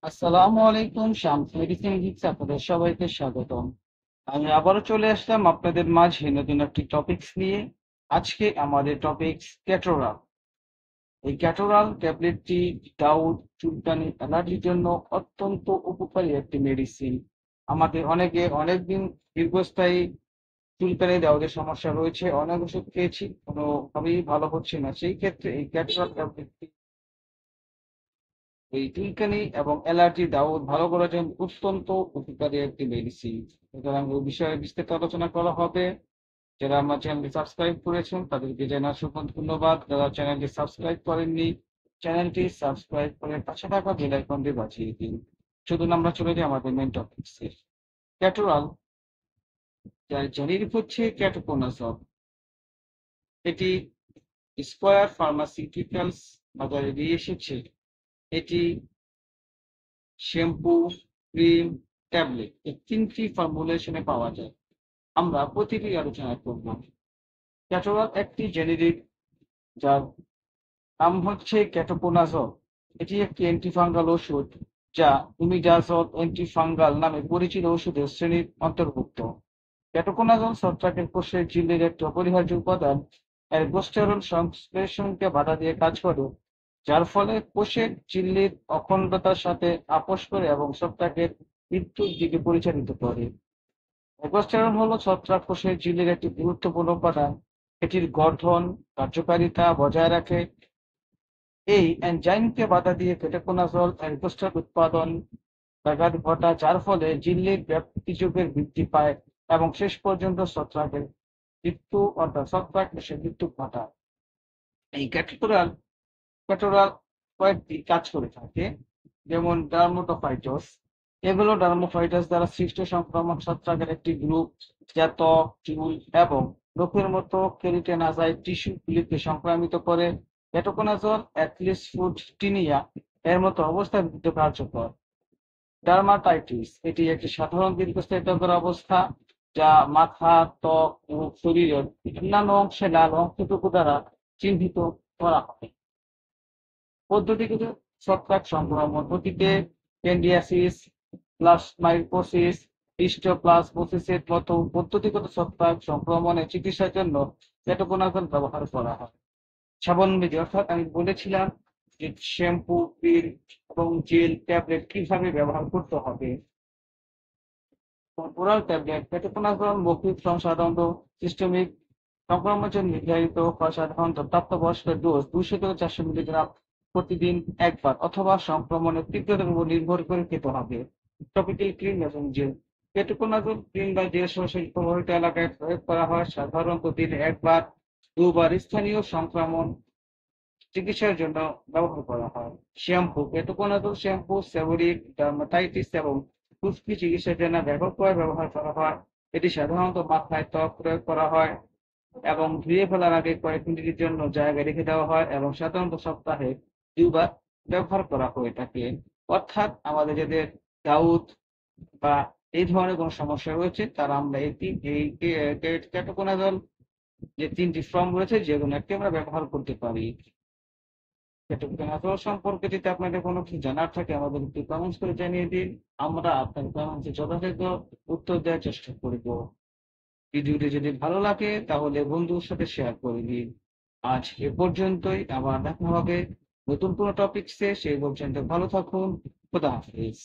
আসসালামু আলাইকুম। Shams medicine geeks আপনাদের সবাইকে স্বাগতম। আমি আবারও চলে আসলাম আপনাদের মাঝে নতুন একটি টপিকস নিয়ে। আজকে আমাদের টপিকস ক্যাটোরাল। এই ক্যাটোরাল ট্যাবলেটটি দাউদ, চুলকানি, অ্যালার্জির জন্য অত্যন্ত উপকারী একটি মেডিসিন। আমাদের অনেকে অনেকদিন দীর্ঘস্থায়ী চুলকানি, দাউদের সমস্যা রয়েছে, অনেক ওষুধ খেয়েছি, কোনোভাবেই ভালো হচ্ছে না। সেই ক্ষেত্রে এই ক্যাটোরাল ট্যাবলেটটি এই চুলকানি এবং অ্যালার্জি দাউদ ভালো করার জন্য অত্যন্ত উপকারী একটি মেডিসিন। সুতরাং এই বিষয়ে বিস্তারিত আলোচনা করা হবে। যারা আমার চ্যানেলটি সাবস্ক্রাইব করেছেন তাদেরকে জানাই অসংখ্য ধন্যবাদ। যারা চ্যানেলটি সাবস্ক্রাইব করেননি, চ্যানেলটি সাবস্ক্রাইব করে পাশে থাকা বেল আইকনটি বাজিয়ে দিন। চলুন আমরা চলে যাই আমাদের মেন টপিকসে। ক্যাটোরাল, যার জেনেরিক হচ্ছে ক্যাটোকোনাজল। এটি স্কয়ার ফার্মাসিউটিক্যালস বাজারে দিয়ে এসেছে। এটি শ্যাম্পু, ক্রিম, ট্যাবলেট এই তিনটি ফর্মুলেশনে পাওয়া যায়। আমরা প্রতিটি আলোচনা করব। ক্যাটোরাল একটি জেনেরিক, যার নাম হচ্ছে ক্যাটোকোনাজল। এটি একটি অ্যান্টিফাঙ্গাল ওষুধ যা ইমিডাজল অ্যান্টিফাঙ্গাল নামে পরিচিত ওষুধের শ্রেণীর অন্তর্ভুক্ত। ক্যাটোকোনাজল ছত্রাকের কোষের ঝিল্লির একটি অপরিহার্য উপাদান। অ্যালডোস্টেরন সংশ্লেষণকে বাধা দিয়ে কাজ করে, যার ফলে কোষের ঝিল্লির অখণ্ডতার সাথে আপোস করে এবং ছত্রাকের মৃত্যুর দিকে পরিচালিত করে। অ্যালডোস্টেরন হলো ছত্রাক কোষের ঝিল্লির একটি গুরুত্বপূর্ণ উপাদান। এটির গঠন, কার্যকারিতা বজায় রাখে। এই এনজাইমকে বাধা দিয়ে কেটোকোনাজল অ্যালডোস্টেরন উৎপাদন ব্যাঘাত ঘটায়, যার ফলে ঝিল্লির ব্যাপ্তিযোগের বৃদ্ধি পায় এবং শেষ পর্যন্ত ছত্রাকের মৃত্যু অর্থাৎ ছত্রাক কোষের মৃত্যু ঘটায়। এই ক্যাটোরাল কয়েকটি কাজ করে থাকে, যেমন ডার্মাটোফাইটোস। এগুলো ডার্মোফাইটাস দ্বারা সৃষ্ট সংক্রামক ছত্রাকের একটি গ্রুপ, যা ত্বক, চুল এবং নখের মতো কেরাটিনাইজড টিস্যুগুলিকে সংক্রামিত করে। কেটোকোনাজল অ্যাথলিসফুটিনিয়া এর মতো অবস্থার বিরুদ্ধে কার্যকর। ডার্মাটাইটিস, এটি একটি সাধারণ দীর্ঘস্থায়ী ত্বকের অবস্থা যা মাথা, ত্বক ও শরীরের অন্যান্য অংশে লাল অংশটুকু দ্বারা চিহ্নিত করা হয়। পদ্ধতিগত ছত্রাক সংক্রমণ অতীতে ক্যান্ডিডিয়াসিস, প্লাজমাইটোসিস, হিস্টোপ্লাজমোসিসের মতো পদ্ধতিগত ছত্রাক সংক্রমণের চিকিৎসার জন্য কেটোকোনাজল ব্যবহার করা হয়। সাবনবিধি, অর্থাৎ আমি বলেছিলাম যে শ্যাম্পু, ক্রিম এবং জেল, ট্যাবলেট কিভাবে ব্যবহার করতে হবে। ওরাল ট্যাবলেট কেটোকোনাজল মৌখিক সাধারণত সিস্টেমিক সংক্রমণের জন্য নির্ধারিত হয়। সাধারণত প্রাপ্তবয়স্কের ডোজ 200 থেকে 400 মিলিগ্রাম প্রতিদিন একবার, অথবা সংক্রমণের তীব্রতার উপর নির্ভর করে খেতে হবে। টপিক্যাল ক্রিম এবং জেল, কেটোকোনাজল ক্রিম বা জেল সরাসরি প্রভাবিত এলাকায় প্রয়োগ করা হয়, সাধারণত দিনে একবার, দুবার। স্থানীয় সংক্রমণ চিকিৎসার জন্য ব্যবহার করা হয়। Shampoo, ketoconazole shampoo seborrhoeic dermatitis এবং খুশকি চিকিৎসার জন্য ব্যাপকভাবে ব্যবহার করা হয়। এটি সাধারণত মাথায় ত্বক প্রয়োগ করা হয় এবং ধুয়ে ফেলার আগে কয়েক মিনিটের জন্য জায়গায় রেখে দেওয়া হয় এবং সাধারণত সপ্তাহে 2 বার ব্যবহার করা হয়ে থাকে। অর্থাৎ আমাদের যাদের দাউদ বা এই ধরনের কোনো সমস্যা রয়েছে, তারা আমরা এই ক্যাটোকোনাজল যে 3টি ফর্ম রয়েছে, যেকোনো একটি আমরা ব্যবহার করতে পারি। ক্যাটোকোনাজল সম্পর্কে যদি আপনাদের কোনো কিছু জানার থাকে, আমাদের একটু কমেন্টস করে জানিয়ে দিন। আমরা আপনার কমেন্টসে যথাযথ উত্তর দেওয়ার চেষ্টা করব। ভিডিওটি যদি ভালো লাগে তাহলে বন্ধুর সাথে শেয়ার করে দিন। আজ এ পর্যন্তই, আবার দেখা হবে নতুন কোনো টপিকসে। সেই পর্যন্ত ভালো থাকুন। খোদা হাফেজ।